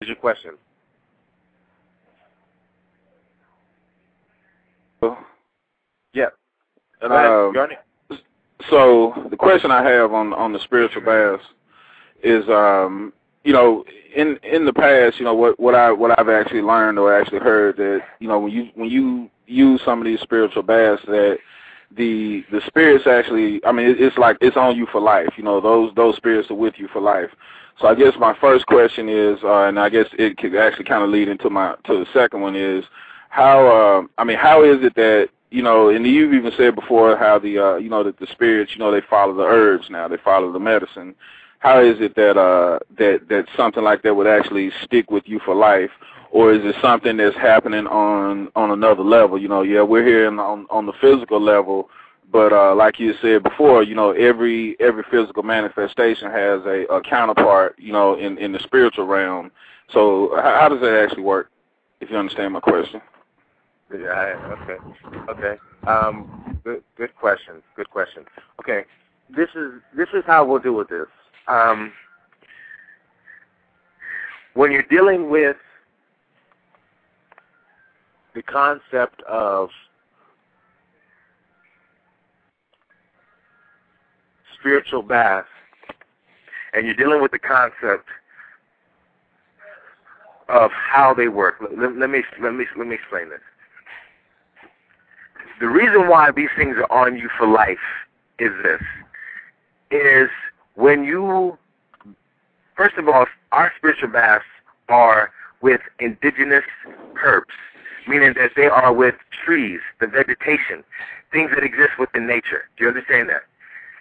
Is your question? Yeah. So the question I have on the spiritual baths is, in the past, what I've actually learned or actually heard that, when you use some of these spiritual baths, that the spirits actually, it's like it's on you for life. Those spirits are with you for life. So I guess my first question is, and I guess it could actually kind of lead into the second one is, how is it that, and you've even said before how that the spirits, they follow the herbs now, they follow the medicine. How is it that that something like that would actually stick with you for life, or is it something that's happening on another level? We're here on the physical level, but like you said before, every physical manifestation has a counterpart, in the spiritual realm. So how does that actually work? If you understand my question. Yeah. Okay. Good question. Okay. This is how we'll deal with this. When you're dealing with the concept of spiritual baths, and you're dealing with the concept of how they work, let me explain this. The reason why these things are on you for life is this: is when you, first of all, our spiritual baths are with indigenous herbs, meaning that they are with trees, the vegetation, things that exist within nature. Do you understand that?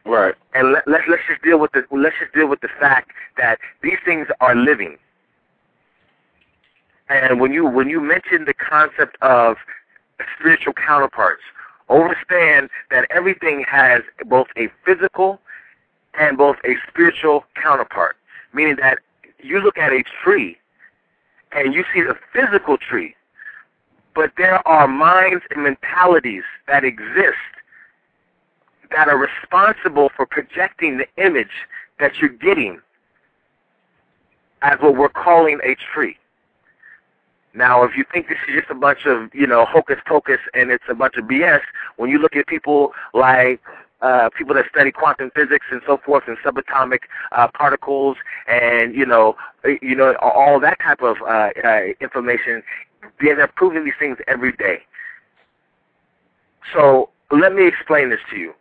Right. And let's just deal with the fact that these things are living. And when you mention the concept of spiritual counterparts, understand that everything has both a physical and both a spiritual counterpart, meaning that you look at a tree and you see the physical tree, but there are minds and mentalities that exist that are responsible for projecting the image that you're getting as what we're calling a tree. Now, if you think this is just a bunch of, hocus pocus and it's a bunch of BS, when you look at people like people that study quantum physics and so forth, and subatomic particles, and all that type of information, they're proving these things every day. So let me explain this to you.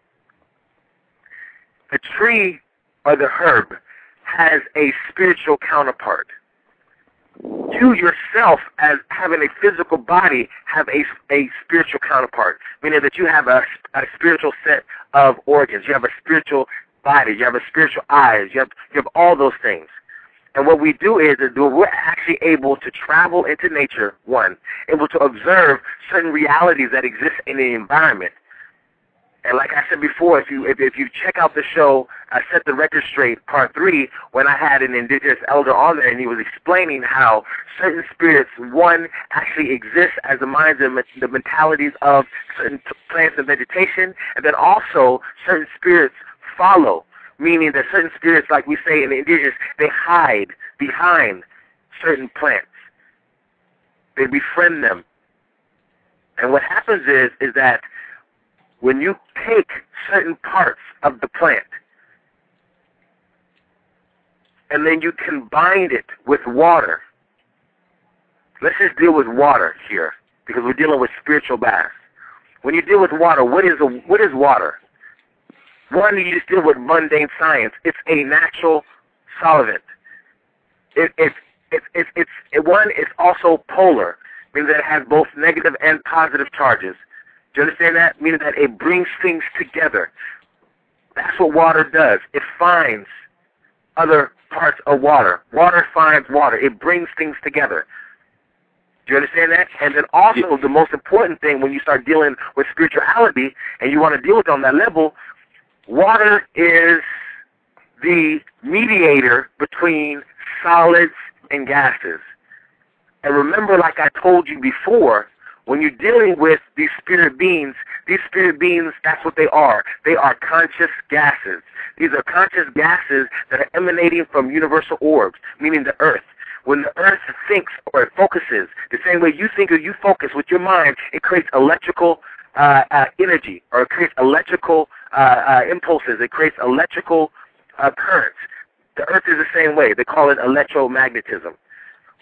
The tree or the herb has a spiritual counterpart. You yourself, as having a physical body, have a spiritual counterpart, meaning that you have a spiritual set of organs. You have a spiritual body. You have a spiritual eyes. You have all those things. And what we do is we're actually able to travel into nature, one, able to observe certain realities that exist in the environment. And like I said before, if you check out the show, I Set the Record Straight, Part 3, when I had an indigenous elder on there, and he was explaining how certain spirits, one, actually exist as the minds and the mentalities of certain plants and vegetation, and then also certain spirits follow, meaning that certain spirits, like we say in the indigenous, they hide behind certain plants. They befriend them. And what happens is that when you take certain parts of the plant and then you combine it with water, let's just deal with water here because we're dealing with spiritual baths. When you deal with water, what is water? One, you just deal with mundane science. It's a natural solvent. It's also polar, meaning that it has both negative and positive charges. Do you understand that? Meaning that it brings things together. That's what water does. It finds other parts of water. Water finds water. It brings things together. Do you understand that? And then also the most important thing when you start dealing with spirituality and you want to deal with it on that level, water is the mediator between solids and gases. And remember, like I told you before, when you're dealing with these spirit beings, that's what they are. They are conscious gases. These are conscious gases that are emanating from universal orbs, meaning the earth. When the earth thinks or it focuses, the same way you think or you focus with your mind, it creates electrical energy, or it creates electrical impulses. It creates electrical currents. The earth is the same way. They call it electromagnetism.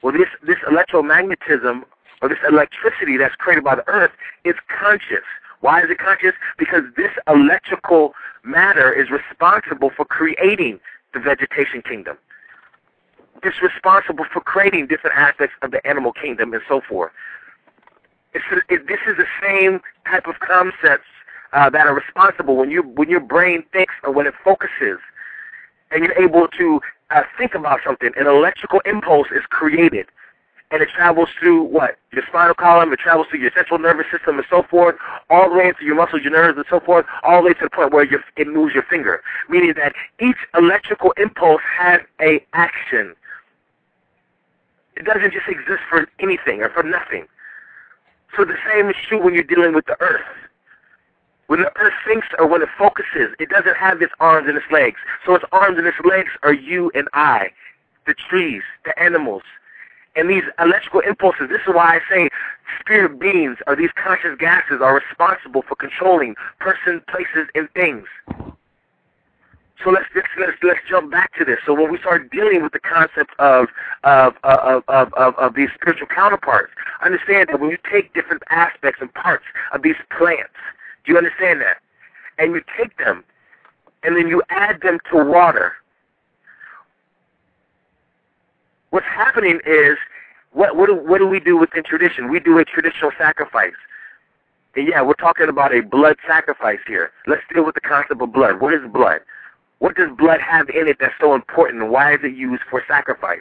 Well, this electromagnetism, or this electricity that's created by the earth, is conscious. Why is it conscious? Because this electrical matter is responsible for creating the vegetation kingdom. It's responsible for creating different aspects of the animal kingdom and so forth. This is the same type of concepts that are responsible when your brain thinks, or when it focuses, and you're able to think about something. An electrical impulse is created, and it travels through what? Your spinal column. It travels through your central nervous system and so forth, all the way into your muscles, your nerves, and so forth, all the way to the point where it moves your finger. Meaning that each electrical impulse has an action. It doesn't just exist for anything or for nothing. So the same is true when you're dealing with the earth. When the earth thinks, or when it focuses, it doesn't have its arms and its legs. So its arms and its legs are you and I, the trees, the animals. And these electrical impulses, this is why I say spirit beings, or these conscious gases, are responsible for controlling persons, places, and things. So let's jump back to this. So when we start dealing with the concept of these spiritual counterparts, understand that when you take different aspects and parts of these plants, do you understand that? And you take them, and then you add them to water. What's happening is, what do we do within tradition? We do a traditional sacrifice. And yeah, we're talking about a blood sacrifice here. Let's deal with the concept of blood. What is blood? What does blood have in it that's so important? Why is it used for sacrifice?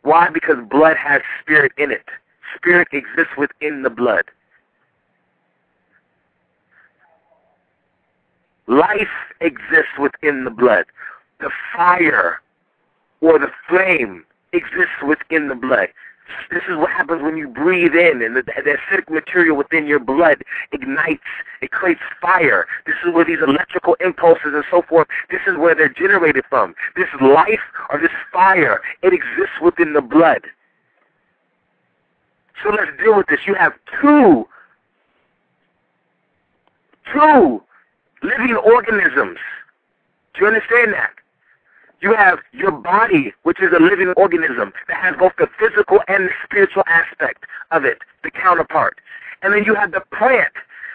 Why? Because blood has spirit in it. Spirit exists within the blood. Life exists within the blood. The fire or the flame exists within the blood. This is what happens when you breathe in, and the acidic material within your blood ignites. It creates fire. This is where these electrical impulses and so forth, this is where they're generated from. This life, or this fire, it exists within the blood. So let's deal with this. You have two living organisms. Do you understand that? You have your body, which is a living organism that has both the physical and the spiritual aspect of it, the counterpart. And then you have the plant,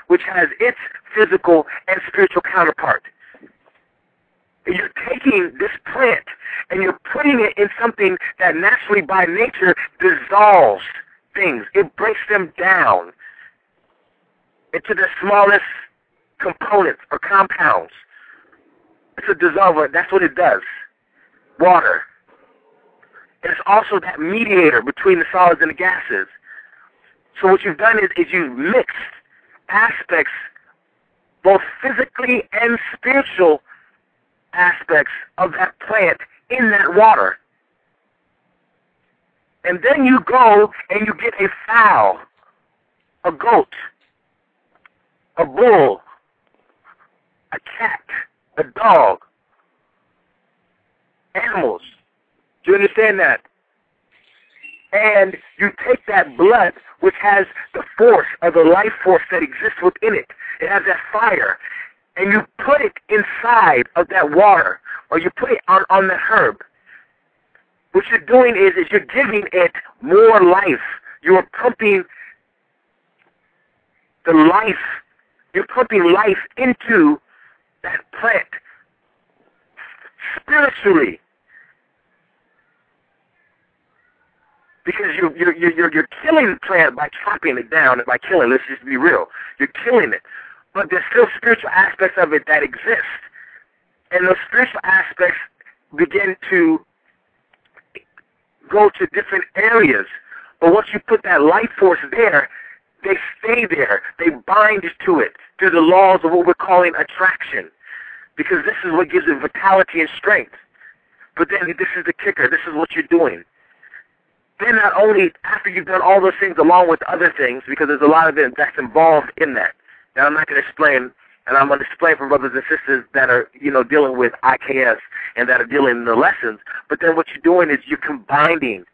which has its physical and spiritual counterpart. And you're taking this plant and you're putting it in something that naturally by nature dissolves things. It breaks them down into the smallest components or compounds. It's a dissolver. That's what it does. Water. And it's also that mediator between the solids and the gases. So what you've done is you've mixed aspects, both physically and spiritual aspects of that plant in that water. And then you go and you get a fowl, a goat, a bull, a cat, a dog, animals. Do you understand that? And you take that blood, which has the force of the life force that exists within it. It has that fire. And you put it inside of that water, or you put it on the herb. What you're doing is you're giving it more life. You're pumping the life. You're pumping life into that plant spiritually. Because you're killing the plant by chopping it down and by killing. Let's just be real. You're killing it. But there's still spiritual aspects of it that exist. And those spiritual aspects begin to go to different areas. But once you put that life force there, they stay there. They bind to it through the laws of what we're calling attraction. Because this is what gives it vitality and strength. But then this is the kicker. This is what you're doing. Then not only after you've done all those things along with other things, because there's a lot of it that's involved in that. Now I'm not going to explain And I'm going to explain for brothers and sisters that are, dealing with IKS and that are dealing in the lessons. But then what you're doing is you're combining